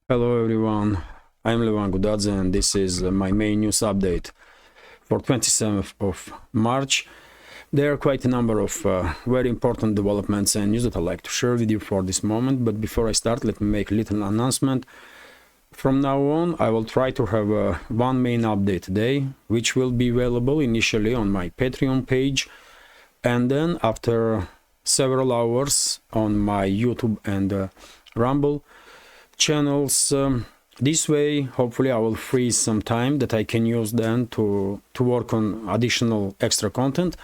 Hello everyone, I'm Levan Gudadze and this is my main news update for 27th of March. There are quite a number of very important developments and news that I'd like to share with you for this moment, but before I start, let me make a little announcement. From now on, I will try to have one main update a day, which will be available initially on my Patreon page, and then after several hours on my YouTube and Rumble channels. This way, hopefully, I will free some time that I can use then to work on additional extra content,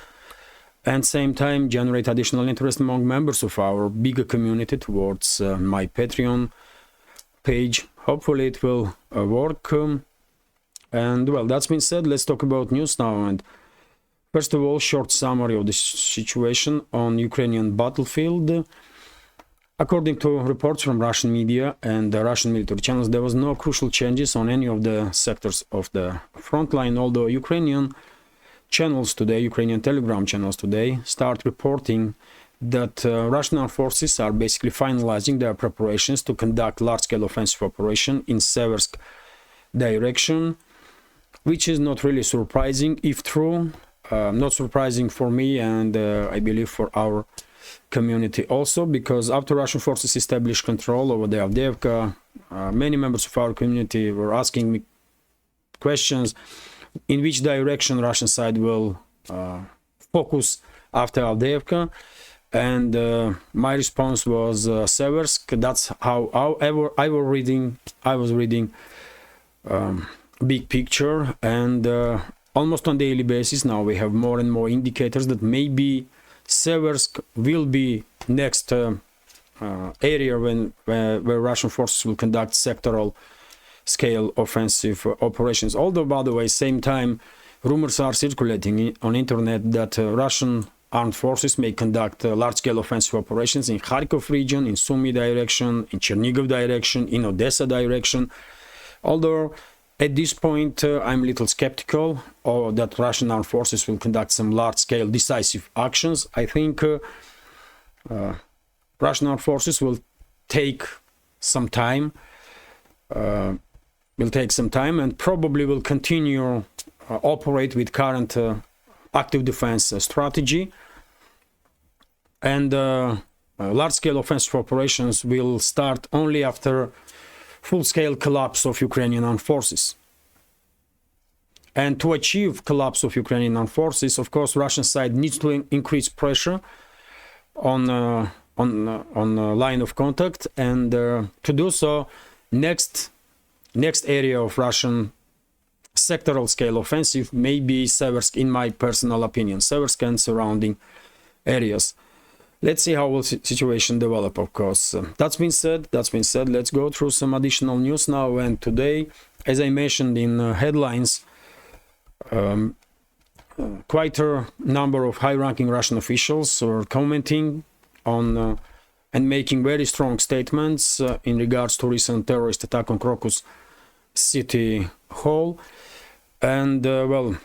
and same time generate additional interest among members of our bigger community towards my Patreon page. Hopefully it will work. And well, that's been said, let's talk about news now. And first of all, short summary of the situation on Ukrainian battlefield. According to reports from Russian media and the Russian military channels, there was no crucial changes on any of the sectors of the front line, although Ukrainian channels today, Ukrainian Telegram channels today, start reporting that Russian armed forces are basically finalizing their preparations to conduct large-scale offensive operation in Seversk direction, which is not really surprising, if true. Not surprising for me and I believe for our community also, because after Russian forces established control over the Avdiivka, many members of our community were asking me questions in which direction Russian side will focus after Avdiivka, and my response was Seversk. That's how I was reading big picture, and almost on daily basis now we have more and more indicators that maybe Seversk will be next area where Russian forces will conduct sectoral scale offensive operations. Although, by the way, same time, rumors are circulating on internet that Russian armed forces may conduct large-scale offensive operations in Kharkov region, in Sumy direction, in Chernigov direction, in Odessa direction. Although at this point, I'm a little skeptical that Russian armed forces will conduct some large-scale decisive actions. I think Russian armed forces will take some time, and probably will continue operate with current active defense strategy. And large-scale offensive operations will start only after full-scale collapse of Ukrainian armed forces. And to achieve collapse of Ukrainian armed forces, of course, Russian side needs to increase pressure on line of contact, and to do so, next area of Russian sectoral scale offensive may be Seversk, in my personal opinion, Seversk and surrounding areas. Let's see how will situation develop, of course. That's been said, let's go through some additional news now. And today, as I mentioned in headlines, quite a number of high-ranking Russian officials are commenting on and making very strong statements in regards to recent terrorist attack on Krokus City Hall. And, well,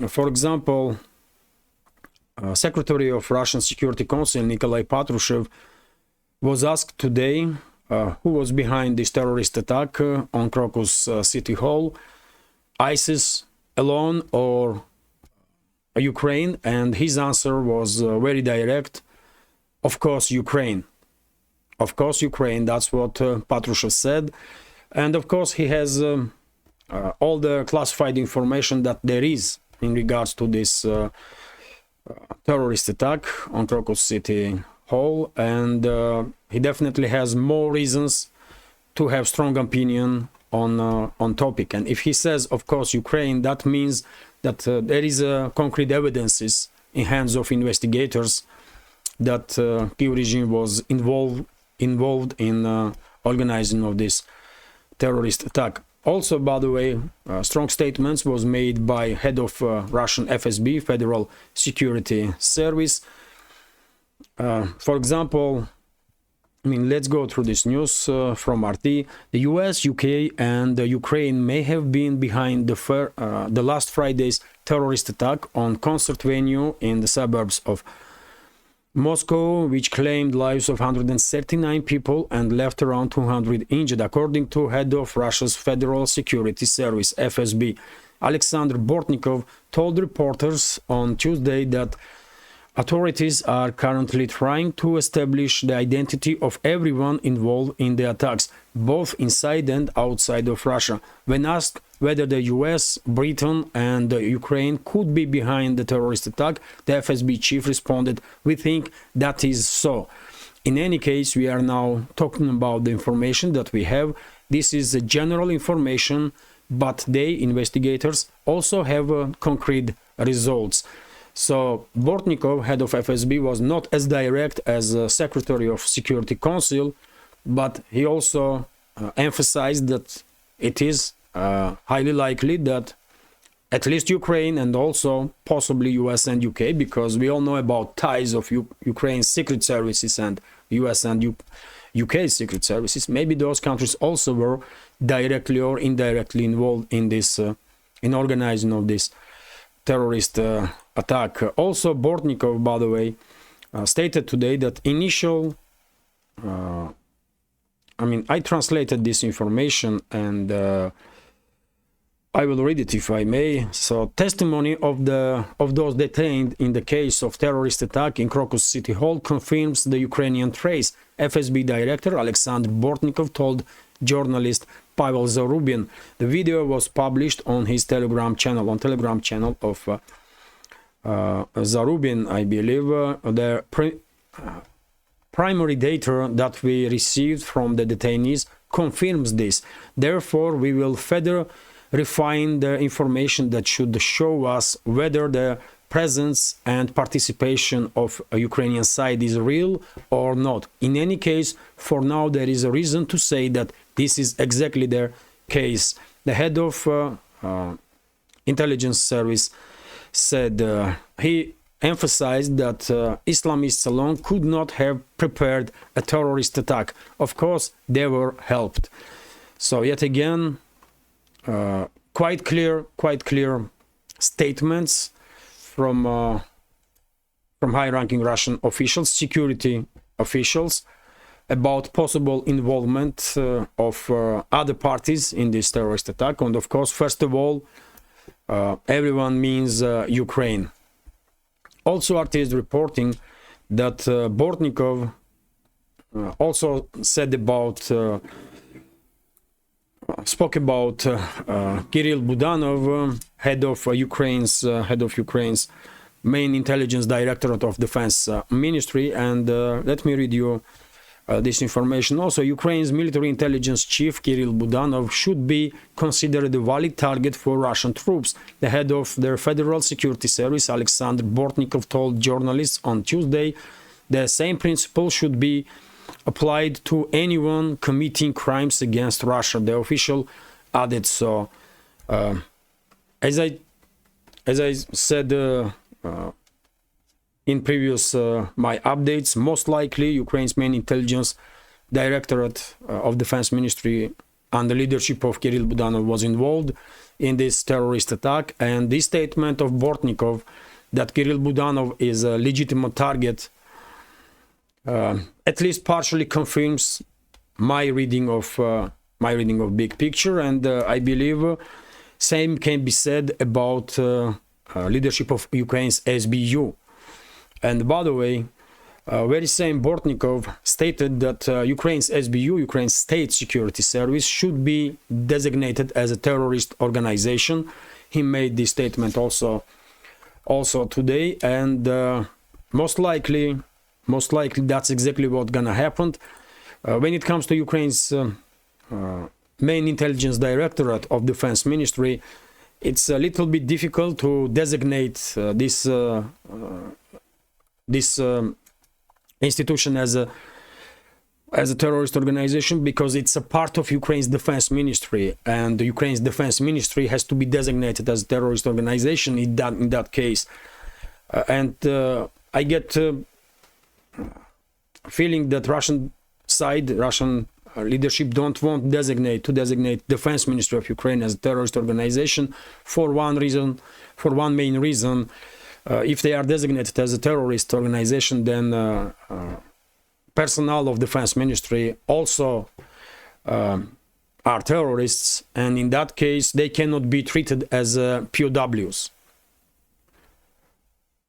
for example, Secretary of Russian Security Council Nikolai Patrushev was asked today who was behind this terrorist attack on Krokus City Hall, ISIS alone or Ukraine, and his answer was very direct: of course Ukraine. Of course Ukraine, that's what Patrushev said. And of course he has all the classified information that there is in regards to this terrorist attack on Krokus City Hall, and he definitely has more reasons to have strong opinion on topic. And if he says, of course, Ukraine, that means that there is concrete evidences in hands of investigators that Kyiv regime was involved in organizing of this terrorist attack. Also, by the way, strong statements was made by head of Russian FSB, Federal Security Service. For example, I mean, let's go through this news from RT. The US, UK, and Ukraine may have been behind the last Friday's terrorist attack on concert venue in the suburbs of Moscow, which claimed lives of 139 people and left around 200 injured, according to head of Russia's Federal Security Service, FSB. Alexander Bortnikov told reporters on Tuesday that authorities are currently trying to establish the identity of everyone involved in the attacks, both inside and outside of Russia. When asked whether the US, Britain and Ukraine could be behind the terrorist attack, the FSB chief responded, "We think that is so. In any case, we are now talking about the information that we have. This is the general information, but they, investigators, also have concrete results." So Bortnikov, head of FSB, was not as direct as Secretary of Security Council, but he also emphasized that it is highly likely that at least Ukraine and also possibly US and UK, because we all know about ties of Ukraine's secret services and US and UK secret services. Maybe those countries also were directly or indirectly involved in this, in organizing of this terrorist attack. Also, Bortnikov, by the way, stated today that I translated this information and I will read it if I may. So, testimony of those detained in the case of terrorist attack in Krokus City Hall confirms the Ukrainian trace. FSB Director Alexander Bortnikov told journalist Pavel Zarubin. The video was published on his Telegram channel, of Zarubin, I believe. The primary data that we received from the detainees confirms this. Therefore, we will further refine the information that should show us whether the presence and participation of a Ukrainian side is real or not. In any case, for now, there is a reason to say that this is exactly the case. The head of intelligence service said he emphasized that Islamists alone could not have prepared a terrorist attack. Of course, they were helped. So yet again, quite clear statements from high-ranking Russian officials, security officials, about possible involvement of other parties in this terrorist attack. And of course, first of all, everyone means Ukraine. Also, RT is reporting that Bortnikov also said about, spoke about Kirill Budanov, head of Ukraine's main intelligence directorate of defense ministry, and let me read you this information. Also, Ukraine's military intelligence chief Kirill Budanov should be considered a valid target for Russian troops. The head of their Federal Security Service, Alexander Bortnikov, told journalists on Tuesday the same principle should be applied to anyone committing crimes against Russia, the official added. So, as I said in previous my updates, most likely Ukraine's main intelligence directorate of defense ministry and the leadership of Kirill Budanov was involved in this terrorist attack. And this statement of Bortnikov that Kirill Budanov is a legitimate target at least partially confirms my reading of big picture, and I believe same can be said about leadership of Ukraine's SBU. And by the way, very same Bortnikov stated that Ukraine's SBU, Ukraine's State Security Service, should be designated as a terrorist organization. He made this statement also today, and most likely that's exactly what's gonna happen. When it comes to Ukraine's main intelligence directorate of defense ministry, it's a little bit difficult to designate this institution as a terrorist organization, because it's a part of Ukraine's defense ministry, and Ukraine's defense ministry has to be designated as a terrorist organization in that case. And I get feeling that Russian leadership don't want to designate defense ministry of Ukraine as a terrorist organization for one main reason. if they are designated as a terrorist organization, then personnel of defense ministry also are terrorists, and in that case they cannot be treated as POWs.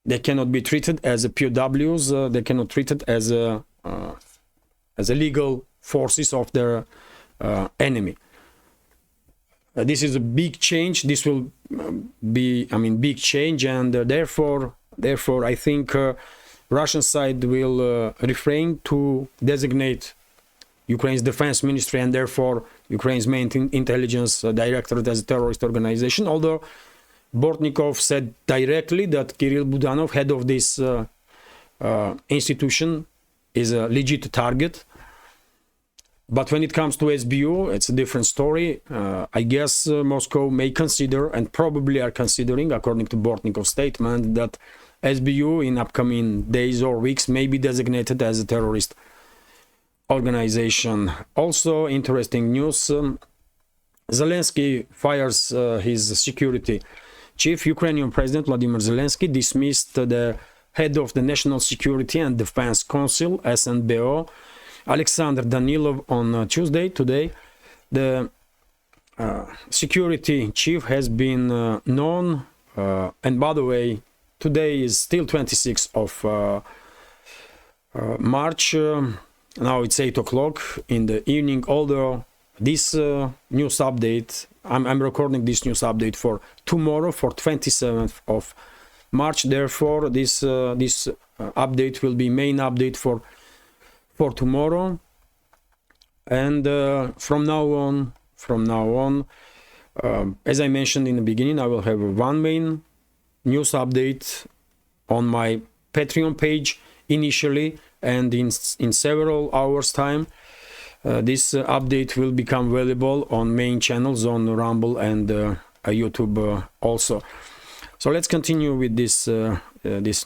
They cannot be treated as POWs. They cannot be treated as legal forces of their enemy. This is a big change. This will be, big change, and therefore, I think Russian side will refrain to designate Ukraine's defense ministry and therefore Ukraine's main intelligence directorate as a terrorist organization. Although Bortnikov said directly that Kirill Budanov, head of this institution, is a legit target. But when it comes to SBU, it's a different story. I guess Moscow may consider, and probably are considering, according to Bortnikov's statement, that SBU in upcoming days or weeks may be designated as a terrorist organization. Also, interesting news. Zelensky fires his security chief. Ukrainian President Vladimir Zelensky dismissed the head of the National Security and Defense Council, SNBO, Alexander Danilov, on Tuesday. Today, the security chief has been known, and by the way, today is still 26th of March. Now it's 8 o'clock in the evening, although this news update, I'm recording this news update for tomorrow, for 27th of March. Therefore, this update will be main update for tomorrow. And from now on, as I mentioned in the beginning, I will have one main news update on my Patreon page initially, and in several hours time this update will become available on main channels on Rumble and YouTube also. So let's continue with this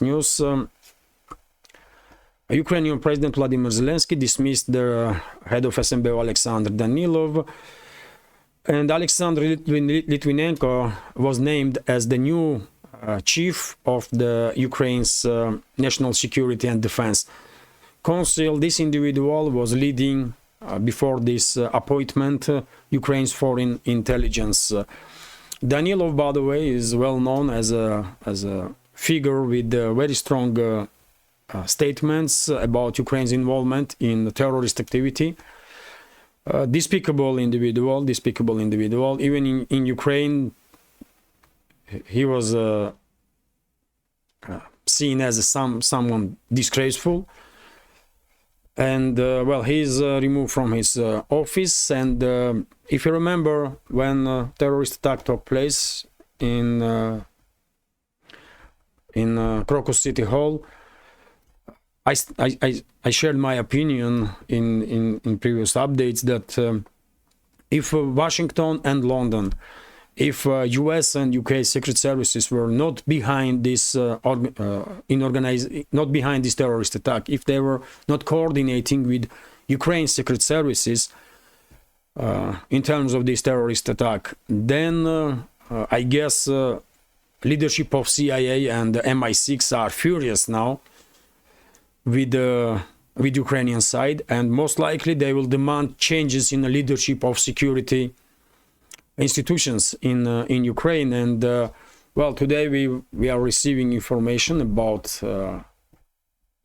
news. Ukrainian President Vladimir Zelensky dismissed the head of SNBO Alexander Danilov, and Alexander Litvinenko was named as the new chief of the Ukraine's National Security and Defense Council. This individual was leading before this appointment Ukraine's foreign intelligence. Danilov, by the way, is well known as a figure with very strong statements about Ukraine's involvement in terrorist activity. Despicable individual. Even in Ukraine, he was seen as someone disgraceful. And well, he's removed from his office. And if you remember, when terrorist attack took place in Krokus City Hall, I shared my opinion in previous updates that if Washington and London, if US and UK secret services were not behind this not behind this terrorist attack, if they were not coordinating with Ukraine secret services in terms of this terrorist attack, then I guess leadership of CIA and MI6 are furious now with Ukrainian side, and most likely they will demand changes in the leadership of security institutions in Ukraine. And well, today we are receiving information about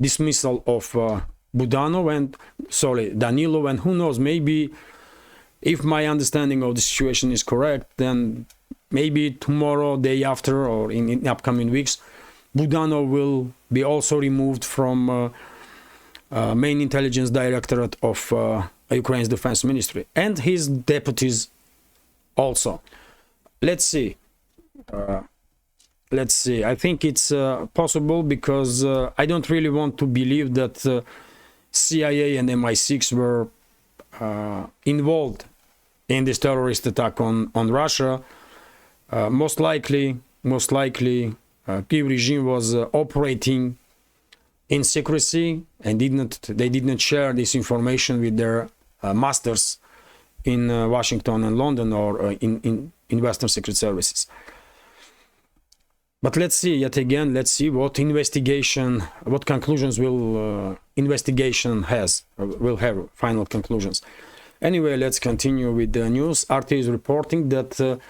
dismissal of Danilov, and who knows, maybe if my understanding of the situation is correct, then maybe tomorrow, day after, or in upcoming weeks, Budanov will be also removed from main intelligence directorate of Ukraine's defense ministry, and his deputies also. Let's see. I think it's possible, because I don't really want to believe that CIA and MI6 were involved in this terrorist attack on Russia. Most likely, Kyiv regime was operating in secrecy and they did not share this information with their masters in Washington and London, or in Western secret services. But let's see, yet again, let's see what conclusions will investigation will have, final conclusions. Anyway, let's continue with the news. RT is reporting that,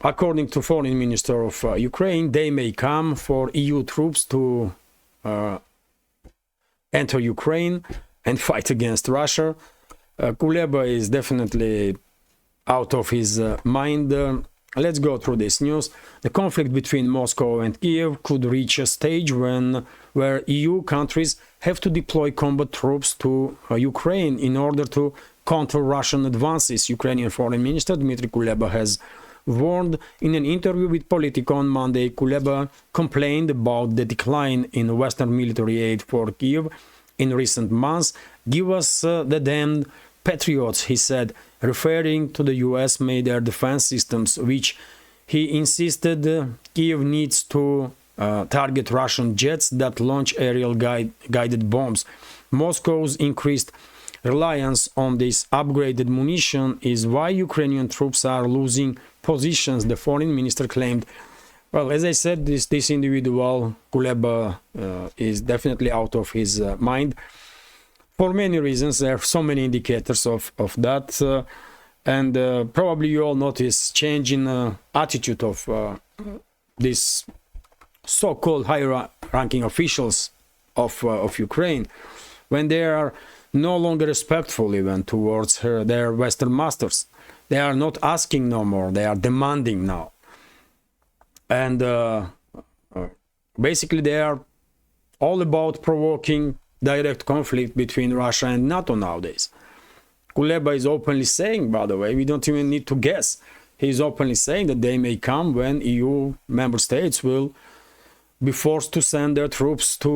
according to Foreign Minister of Ukraine, they may come for EU troops to enter Ukraine and fight against Russia. Kuleba is definitely out of his mind. Let's go through this news. The conflict between Moscow and Kiev could reach a stage where EU countries have to deploy combat troops to Ukraine in order to counter Russian advances. Ukrainian Foreign Minister Dmitry Kuleba has warned in an interview with Politico on Monday. Kuleba complained about the decline in Western military aid for Kyiv in recent months. "Give us the damned patriots," he said, referring to the US made air defense systems, which he insisted Kyiv needs to target Russian jets that launch aerial guided bombs. Moscow's increased reliance on this upgraded munition is why Ukrainian troops are losing positions, the foreign minister claimed. Well, as I said, this individual, Kuleba, is definitely out of his mind. For many reasons, there are so many indicators of that, and probably you all notice change in attitude of these so-called high-ranking officials of Ukraine, when they are no longer respectful even towards their Western masters. They are not asking no more; they are demanding now, and basically they are all about provoking direct conflict between Russia and NATO nowadays. Kuleba is openly saying, by the way, we don't even need to guess. He's openly saying that they may come when EU member states will be forced to send their troops to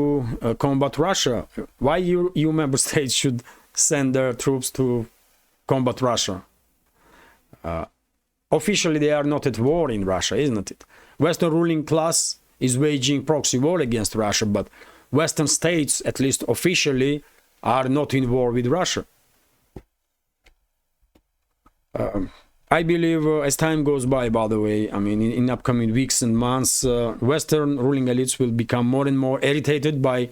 combat Russia. Why EU member states should send their troops to combat Russia? Officially, they are not at war in Russia, isn't it? Western ruling class is waging proxy war against Russia, but Western states, at least officially, are not in war with Russia. I believe as time goes by the way, I mean, in upcoming weeks and months, Western ruling elites will become more and more irritated by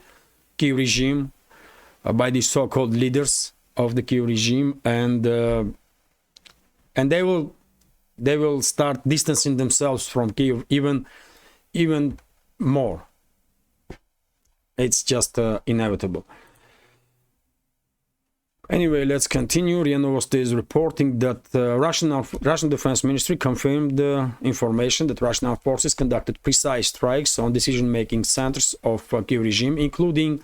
Kyiv regime, by the so-called leaders of the Kyiv regime, and they will start distancing themselves from Kyiv even more. It's just inevitable. Anyway, let's continue. RIA Novosti is reporting that Russian Defense Ministry confirmed the information that Russian armed forces conducted precise strikes on decision-making centers of Kyiv regime, including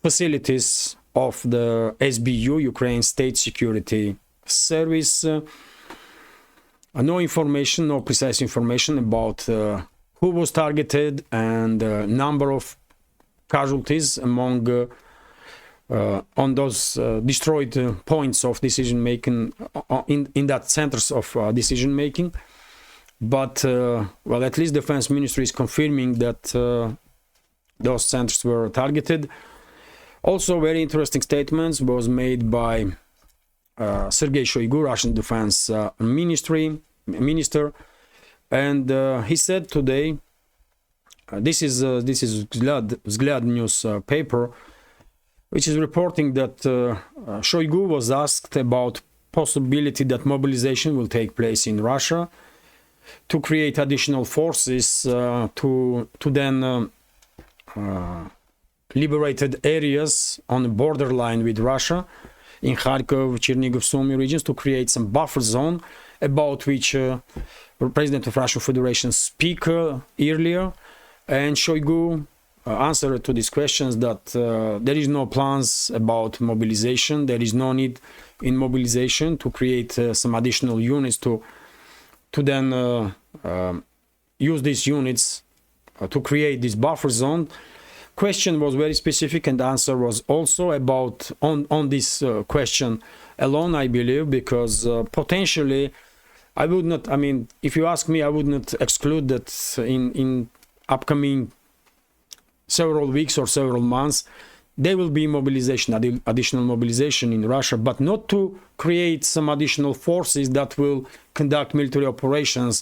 facilities of the SBU, Ukraine State Security Service. No information, no precise information about who was targeted and number of casualties among on those destroyed points of decision making in that centers of decision making. But well, at least Defense Ministry is confirming that those centers were targeted. Also, very interesting statements was made by Sergei Shoigu, Russian Defense Minister, and he said today, this is Vzglad newspaper, which is reporting that Shoigu was asked about possibility that mobilization will take place in Russia to create additional forces to then liberated areas on the borderline with Russia in Kharkov, Chernigov, Sumy regions, to create some buffer zone about which President of Russian Federation speak earlier. And Shoigu answered to these questions that there is no plans about mobilization. There is no need in mobilization to create some additional units to then use these units to create this buffer zone. Question was very specific, and the answer was also about on this question alone, I believe, because potentially I would not, I mean, if you ask me, I would not exclude that in upcoming several weeks or several months there will be mobilization, additional mobilization in Russia, but not to create some additional forces that will conduct military operations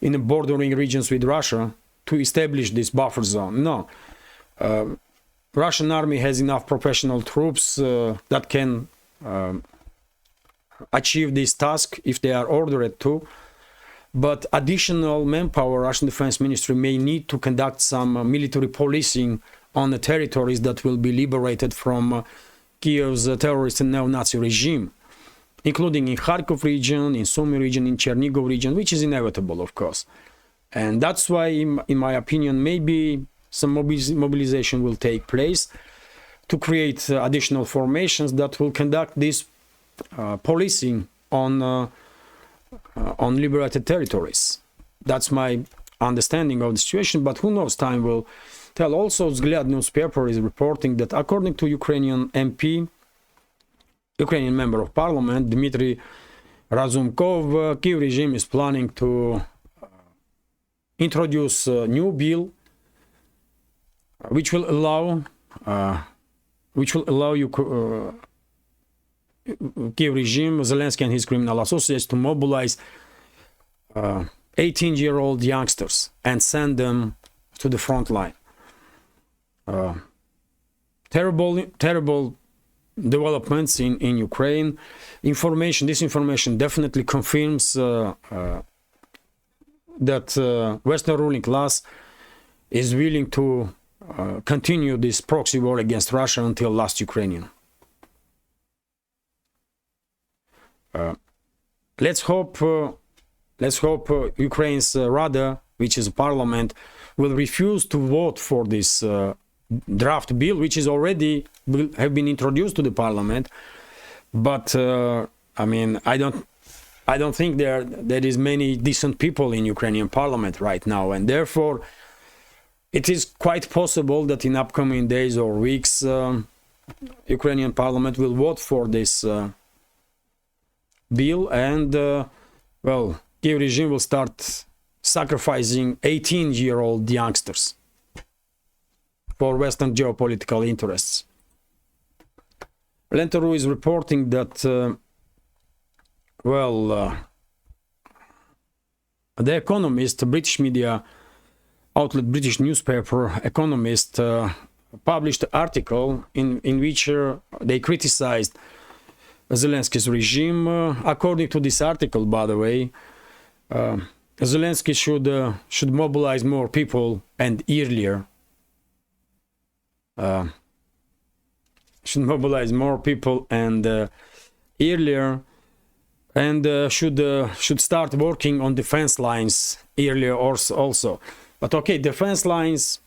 in the bordering regions with Russia to establish this buffer zone. No. Russian army has enough professional troops that can achieve this task if they are ordered to. But additional manpower, Russian Defense Ministry may need to conduct some military policing on the territories that will be liberated from Kiev's terrorist and neo-Nazi regime, including in Kharkov region, in Sumy region, in Chernigov region, which is inevitable, of course. And that's why, in my opinion, maybe some mobilization will take place to create additional formations that will conduct this policing on liberated territories. That's my understanding of the situation, but who knows, time will tell. Also, Vzгляд newspaper is reporting that according to Ukrainian MP, Ukrainian member of parliament, Dmitry Razumkov, Kyiv regime is planning to introduce a new bill which will allow Kiev regime, Zelensky and his criminal associates to mobilize 18-year-old youngsters and send them to the front line. Terrible developments in Ukraine. This information definitely confirms that Western ruling class is willing to continue this proxy war against Russia until last Ukrainian. Let's hope Ukraine's Rada, which is a parliament, will refuse to vote for this draft bill, which is already have been introduced to the parliament. But I mean, I don't think there is many decent people in Ukrainian parliament right now, and therefore it is quite possible that in upcoming days or weeks, Ukrainian parliament will vote for this bill, and well, Kiev regime will start sacrificing 18-year-old youngsters for Western geopolitical interests. Lenteru is reporting that the Economist, British media outlet, British newspaper Economist, published an article in which they criticized Zelensky's regime. According to this article, by the way, Zelensky should mobilize more people and earlier. Should mobilize more people and earlier, and should start working on defense lines earlier also. But okay, defense lines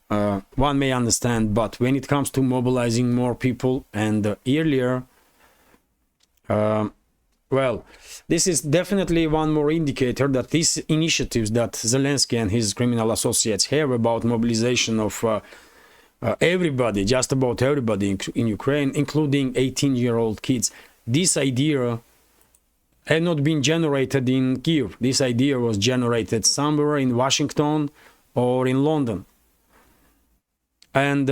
one may understand, but when it comes to mobilizing more people and earlier, well, this is definitely one more indicator that these initiatives that Zelensky and his criminal associates have about mobilization of everybody, just about everybody in Ukraine, including 18-year-old kids, this idea had not been generated in Kyiv. This idea was generated somewhere in Washington or in London. And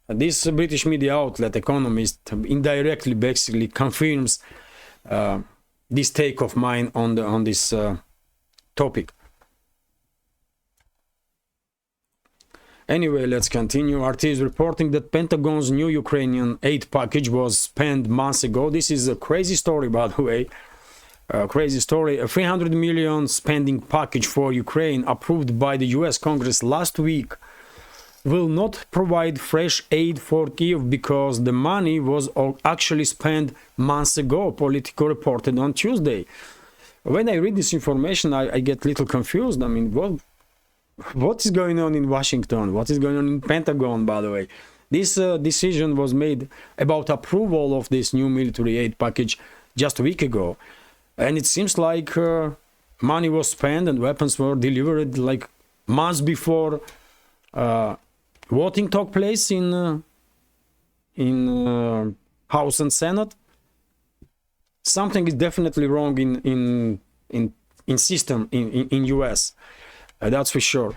this British media outlet, Economist, indirectly basically confirms this take of mine on this topic. Anyway, let's continue. RT is reporting that Pentagon's new Ukrainian aid package was spent months ago. This is a crazy story, by the way. Crazy story. A 300 million spending package for Ukraine approved by the US Congress last week will not provide fresh aid for Kyiv because the money was actually spent months ago, Politico reported on Tuesday. When I read this information, I get a little confused. I mean, what is going on in Washington? What is going on in Pentagon, by the way? This decision was made about approval of this new military aid package just a week ago. And it seems like money was spent and weapons were delivered like months before voting took place in House and Senate. Something is definitely wrong in system in US. That's for sure.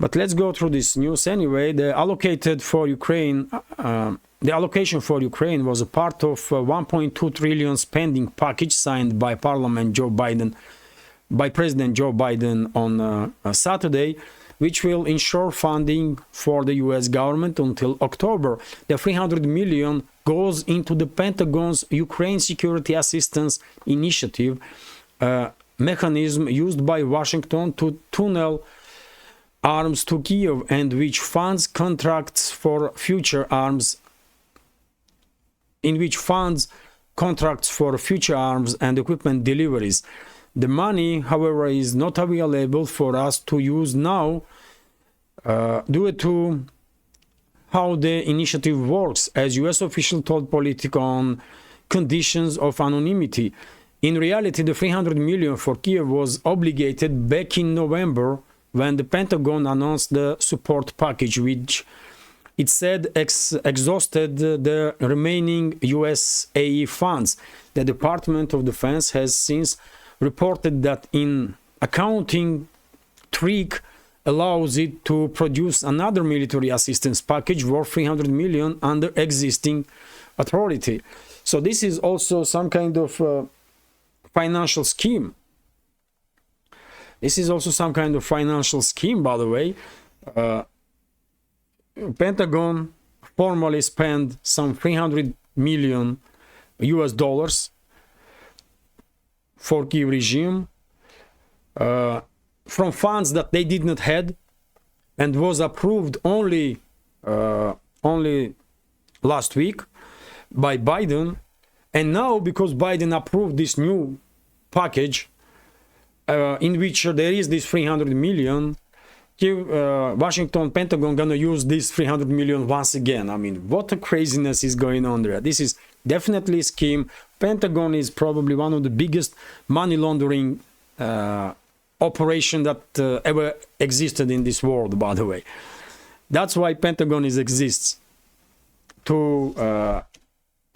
But let's go through this news anyway. The allocation for Ukraine was a part of 1.2 trillion spending package signed by President Joe Biden on Saturday, which will ensure funding for the US government until October. The 300 million goes into the Pentagon's Ukraine Security Assistance Initiative, mechanism used by Washington to tunnel arms to Kiev, and which funds contracts for future arms and equipment deliveries. The money, however, is not available for us to use now due to how the initiative works, as US official told Politico on conditions of anonymity. In reality, the 300 million for Kiev was obligated back in November when the Pentagon announced the support package, which it said exhausted the remaining USAE funds. The Department of Defense has since reported that an accounting trick allows it to produce another military assistance package worth 300 million under existing authority. So this is also some kind of financial scheme. This is also some kind of financial scheme, by the way. Pentagon formally spent some 300 million US dollars for Kyiv regime from funds that they did not have, and was approved only last week by Biden. And now, because Biden approved this new package in which there is this 300 million, Washington Pentagon gonna use this 300 million once again. I mean, what a craziness is going on there. This is definitely a scheme. Pentagon is probably one of the biggest money laundering operation that ever existed in this world, by the way. That's why Pentagon exists, to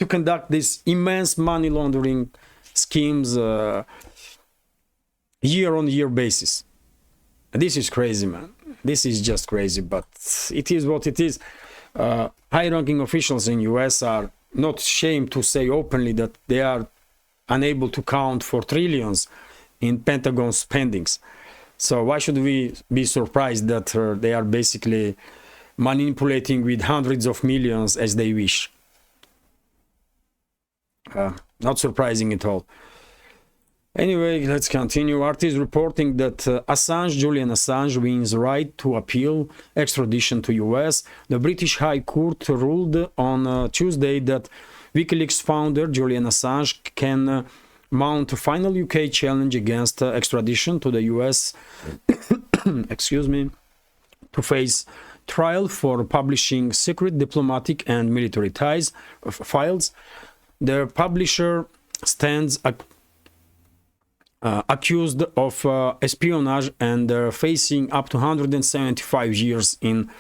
conduct these immense money laundering schemes year-on-year basis. This is crazy, man. This is just crazy, but it is what it is. High-ranking officials in US are not ashamed to say openly that they are unable to count for trillions in Pentagon spendings. So why should we be surprised that they are basically manipulating with hundreds of millions as they wish? Not surprising at all. Anyway, let's continue. RT is reporting that Julian Assange wins right to appeal extradition to US. The British High Court ruled on Tuesday that WikiLeaks founder Julian Assange can mount a final UK challenge against extradition to the US excuse me, to face trial for publishing secret diplomatic and military files. The publisher stands accused of espionage and facing up to 175 years in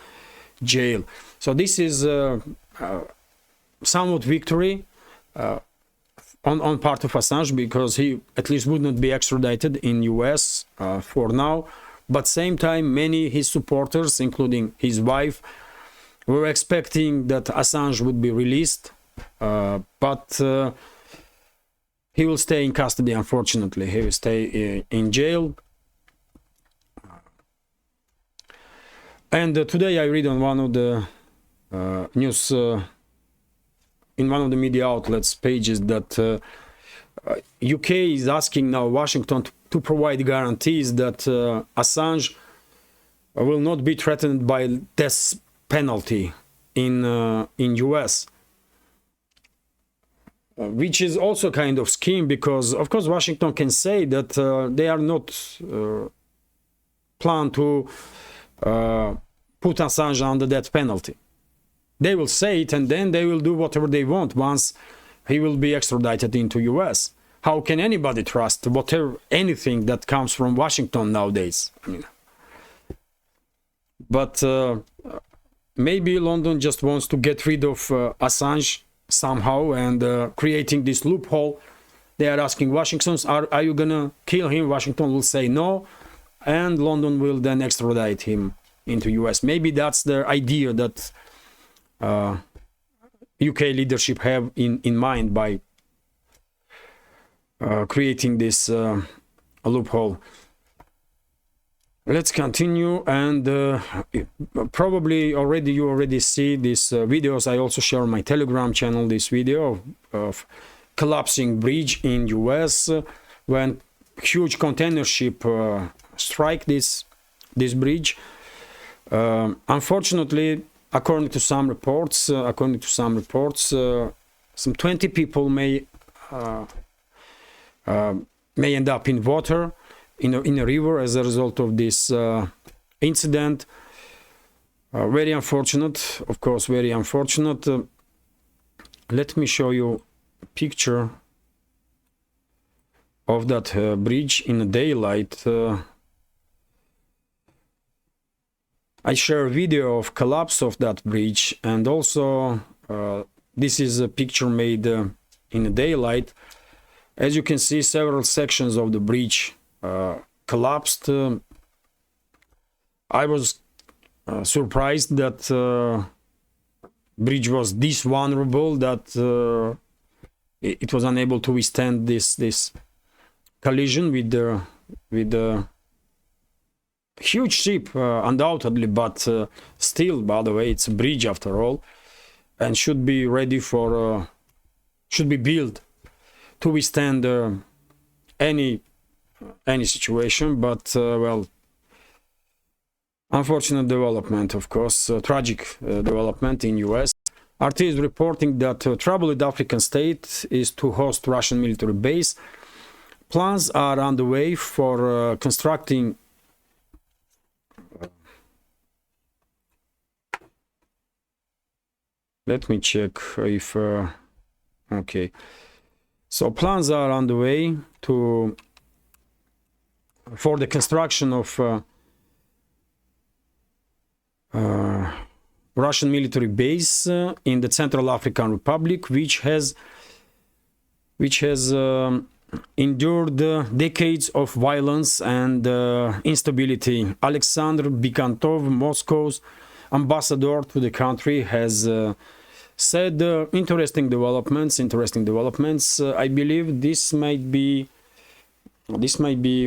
jail. So this is somewhat victory on part of Assange, because he at least would not be extradited in US for now. But same time, many his supporters, including his wife, were expecting that Assange would be released, but he will stay in custody, unfortunately. He will stay in jail. And today I read on one of the news, in one of the media outlets pages, that UK is asking now Washington to provide guarantees that Assange will not be threatened by death penalty in US. Which is also kind of scheme, because of course Washington can say that they are not plan to put Assange under death penalty. They will say it, and then they will do whatever they want once he will be extradited into US. How can anybody trust anything that comes from Washington nowadays? I mean, but maybe London just wants to get rid of Assange somehow, and creating this loophole. They are asking Washington, are you gonna kill him? Washington will say no, and London will then extradite him into US. Maybe that's the idea that UK leadership have in mind by creating this loophole. Let's continue, and probably you already see these videos. I also share on my Telegram channel this video of collapsing bridge in US when huge container ship strike this bridge. Unfortunately, according to some reports, some 20 people may end up in water in a river as a result of this incident. Very unfortunate, of course, very unfortunate. Let me show you a picture of that bridge in the daylight. I share a video of collapse of that bridge, and also this is a picture made in the daylight. As you can see, several sections of the bridge collapsed. I was surprised that bridge was this vulnerable, that it was unable to withstand this collision with the huge ship, undoubtedly, but still, by the way, it's a bridge after all, and should be ready for should be built to withstand any situation. But well, unfortunate development, of course, tragic development in US. RT is reporting that troubled African state is to host Russian military base. Plans are underway for constructing let me check if okay. So plans are underway for the construction of Russian military base in the Central African Republic, which has endured decades of violence and instability. Alexander Bikantov, Moscow's ambassador to the country, has said interesting developments. I believe this might be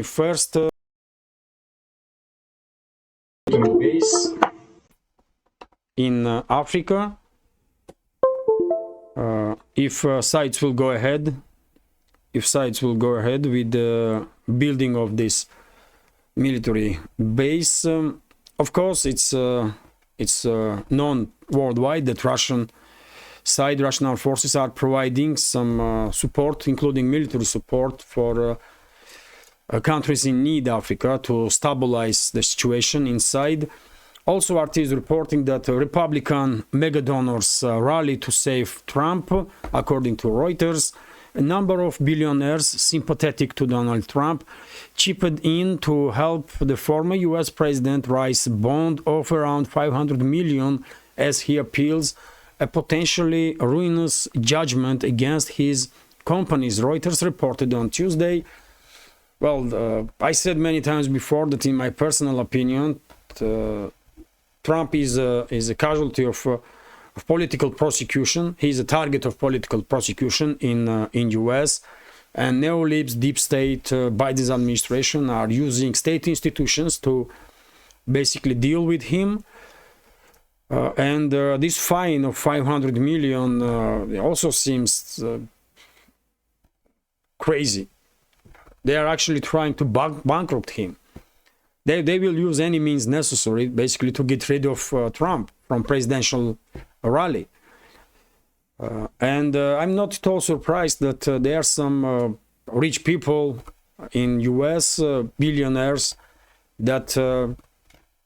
first base in Africa, if sites will go ahead with the building of this military base. Of course, it's known worldwide that Russian armed forces are providing some support, including military support, for countries in need, Africa, to stabilize the situation inside. Also, RT is reporting that Republican megadonors rally to save Trump. According to Reuters, a number of billionaires sympathetic to Donald Trump chipped in to help the former US president raise a bond of around $500 million as he appeals a potentially ruinous judgment against his companies. Reuters reported on Tuesday. Well, I said many times before that, in my personal opinion, Trump is a casualty of political prosecution. He's a target of political prosecution in US, and neolibs, deep state, Biden's administration are using state institutions to basically deal with him. And this fine of 500 million also seems crazy. They are actually trying to bankrupt him. They will use any means necessary, basically, to get rid of Trump from presidential rally. And I'm not at all surprised that there are some rich people in US, billionaires, that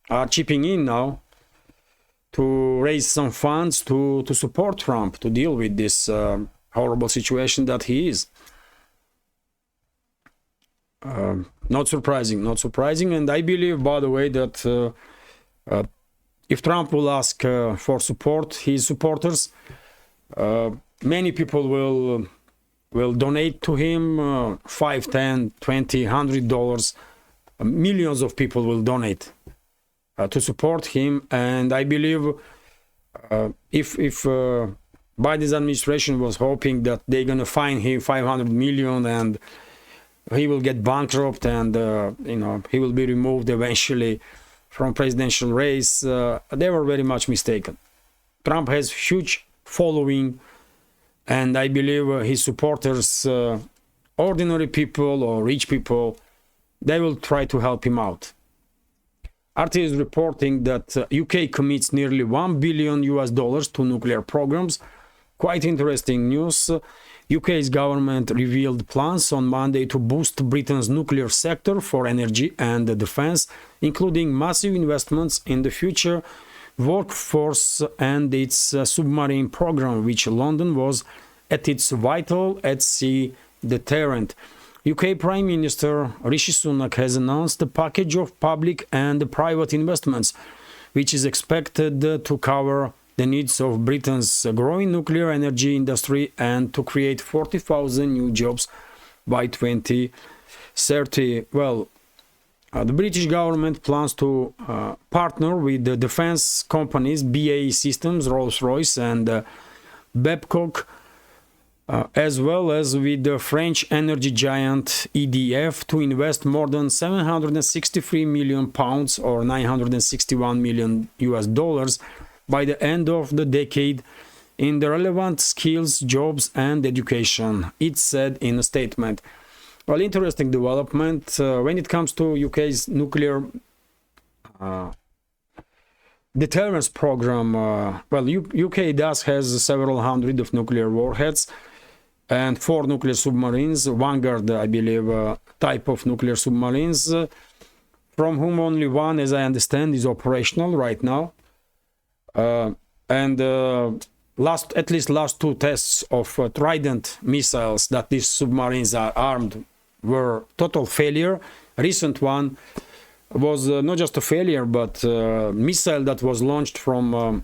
are chipping in now to raise some funds to support Trump, to deal with this horrible situation that he is. Not surprising. And I believe, by the way, that if Trump will ask for support, his supporters, many people will donate to him $5, $10, $20, $100. Millions of people will donate to support him. And I believe if Biden's administration was hoping that they're gonna fine him 500 million and he will get bankrupt and he will be removed eventually from presidential race, they were very much mistaken. Trump has huge following, and I believe his supporters, ordinary people or rich people, they will try to help him out. RT is reporting that UK commits nearly $1 billion to nuclear programs. Quite interesting news. UK's government revealed plans on Monday to boost Britain's nuclear sector for energy and defense, including massive investments in the future workforce and its submarine program, which London was at its vital at-sea deterrent. UK Prime Minister Rishi Sunak has announced a package of public and private investments, which is expected to cover the needs of Britain's growing nuclear energy industry and to create 40,000 new jobs by 2030. Well, the British government plans to partner with the defense companies BAE Systems, Rolls-Royce and Babcock, as well as with the French energy giant EDF to invest more than 763 million pounds or 961 million US dollars by the end of the decade in the relevant skills, jobs and education, it said in a statement. Well, interesting development. When it comes to UK's nuclear deterrence program, UK does has several hundred of nuclear warheads and 4 nuclear submarines, Vanguard, I believe, type of nuclear submarines, from whom only one, as I understand, is operational right now. At least last 2 tests of Trident missiles that these submarines are armed were total failure. Recent one was not just a failure, but missile that was launched from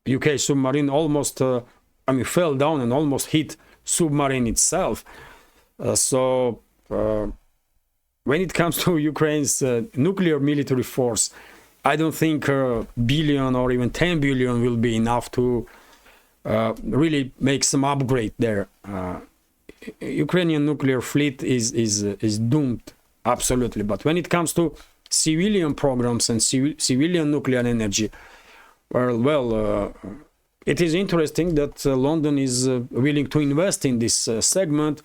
UK submarine almost fell down and almost hit submarine itself. When it comes to Ukraine's nuclear military force, I don't think a billion or even 10 billion will be enough to really make some upgrade there. Ukrainian nuclear fleet is doomed, absolutely. But when it comes to civilian programs and civilian nuclear energy, it is interesting that London is willing to invest in this segment.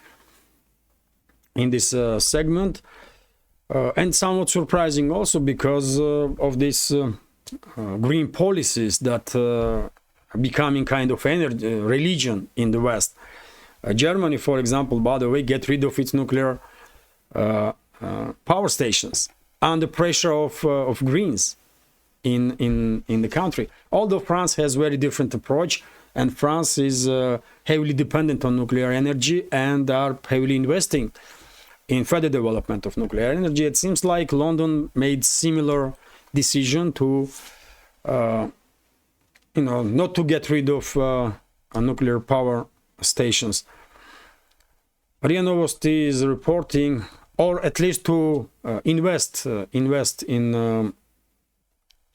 And somewhat surprising also because of these green policies that are becoming kind of religion in the West. Germany, for example, by the way, get rid of its nuclear power stations under pressure of Greens in the country. Although France has very different approach, and France is heavily dependent on nuclear energy and are heavily investing in further development of nuclear energy. It seems like London made similar decision to, not to get rid of nuclear power stations. RIA Novosti is reporting, or at least to invest in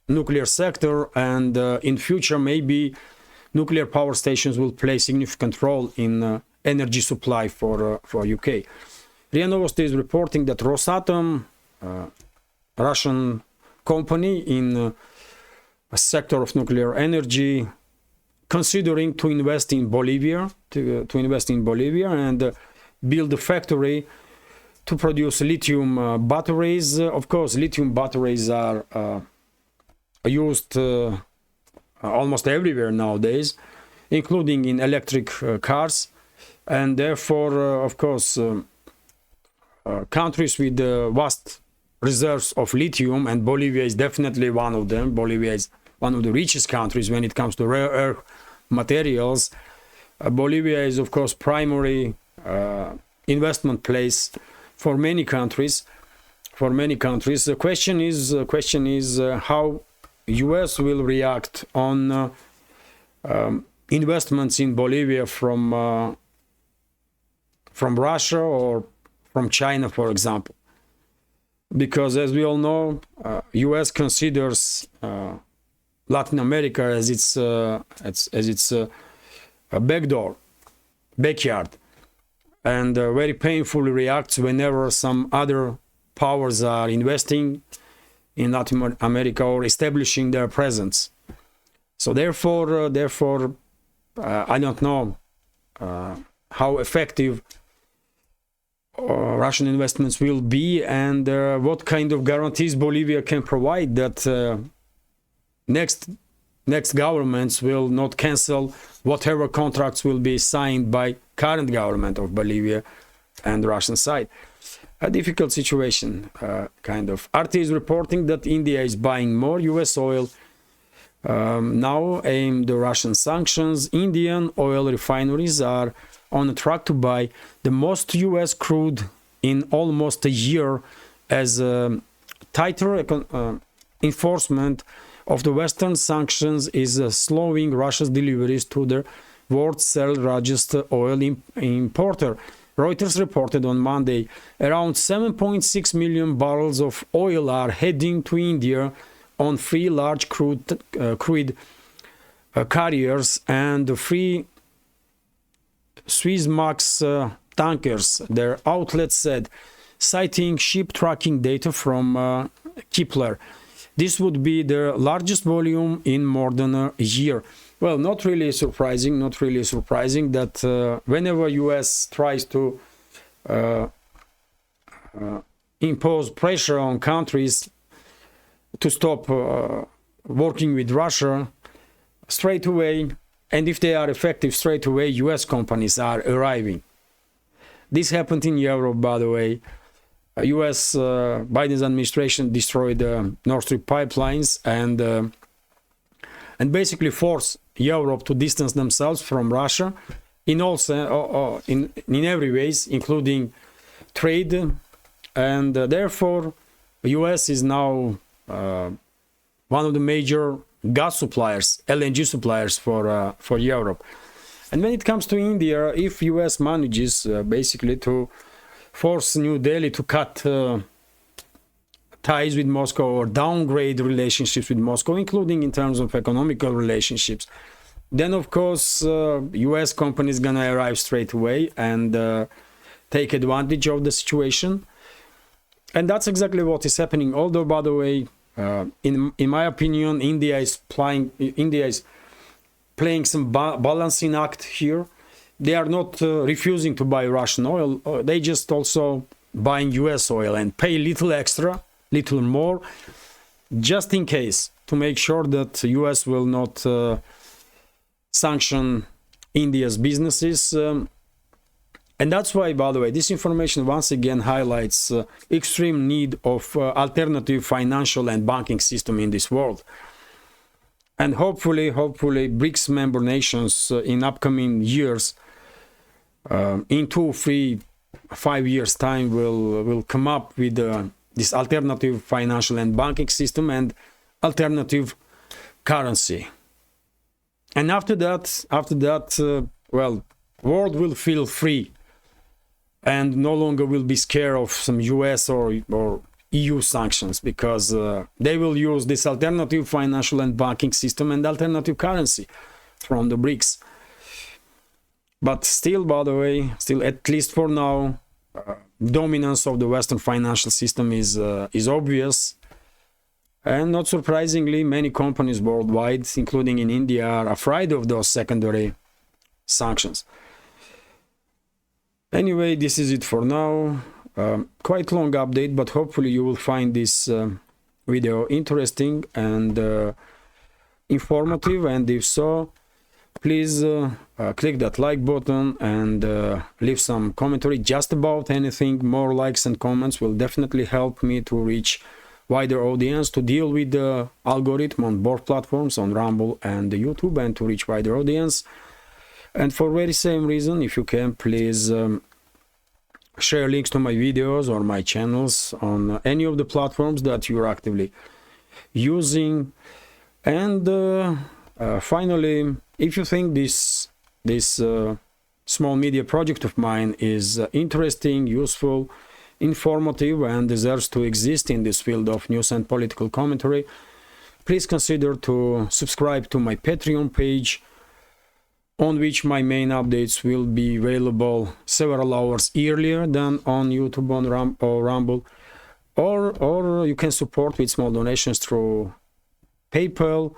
nuclear sector, and in future maybe nuclear power stations will play significant role in energy supply for UK. RIA Novosti is reporting that RosAtom, Russian company in a sector of nuclear energy, considering to invest in Bolivia, and build a factory to produce lithium batteries. Of course, lithium batteries are used almost everywhere nowadays, including in electric cars, and therefore, of course, countries with vast reserves of lithium, and Bolivia is definitely one of them. Bolivia is one of the richest countries when it comes to rare earth materials. Bolivia is, of course, primary investment place for many countries. The question is how US will react on investments in Bolivia from Russia or from China, for example. because as we all know, US considers Latin America as its backyard, and very painfully reacts whenever some other powers are investing in Latin America or establishing their presence. So therefore, I don't know how effective Russian investments will be, and what kind of guarantees Bolivia can provide that next governments will not cancel whatever contracts will be signed by current government of Bolivia and the Russian side. A difficult situation, kind of. RT is reporting that India is buying more US oil now aimed at Russian sanctions. Indian oil refineries are on a track to buy the most US crude in almost a year, as tighter enforcement of the Western sanctions is slowing Russia's deliveries to the world's third largest oil importer. Reuters reported on Monday around 7.6 million barrels of oil are heading to India on three large crude carriers and the three Suezmax tankers, their outlet said, citing ship tracking data from Kepler. This would be the largest volume in more than a year. Well, not really surprising that whenever US tries to impose pressure on countries to stop working with Russia, straight away, and if they are effective, straight away US companies are arriving. This happened in Europe, by the way. US Biden's administration destroyed Nord Stream pipelines and basically forced Europe to distance themselves from Russia in every ways, including trade, and therefore US is now one of the major gas suppliers, LNG suppliers for Europe. And when it comes to India, if US manages basically to force New Delhi to cut ties with Moscow or downgrade relationships with Moscow, including in terms of economical relationships, then of course US companies gonna arrive straight away and take advantage of the situation. And that's exactly what is happening. Although, by the way, in my opinion, India is playing some balancing act here. They are not refusing to buy Russian oil. They just also buying US oil and pay little extra, little more, just in case, to make sure that US will not sanction India's businesses. And that's why, by the way, this information once again highlights extreme need of alternative financial and banking system in this world. And hopefully BRICS member nations in upcoming years, in 2, 3, 5 years time, will come up with this alternative financial and banking system and alternative currency. And after that, well, world will feel free and no longer will be scared of some US or EU sanctions, because they will use this alternative financial and banking system and alternative currency from the BRICS. But still, by the way, at least for now, dominance of the Western financial system is obvious. And not surprisingly, many companies worldwide, including in India, are afraid of those secondary sanctions. Anyway, this is it for now. Quite long update, but hopefully you will find this video interesting and informative. And if so, please click that like button and leave some commentary just about anything. More likes and comments will definitely help me to reach wider audience, to deal with the algorithm on both platforms, on Rumble and YouTube, and to reach wider audience. And for very same reason, if you can, please share links to my videos or my channels on any of the platforms that you're actively using. And finally, if you think this small media project of mine is interesting, useful, informative and deserves to exist in this field of news and political commentary, please consider to subscribe to my Patreon page, on which my main updates will be available several hours earlier than on YouTube or Rumble, or you can support with small donations through PayPal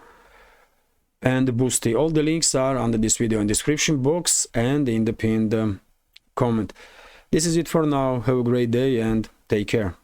and Boosty. All the links are under this video in description box and in the pinned comment. This is it for now. Have a great day and take care.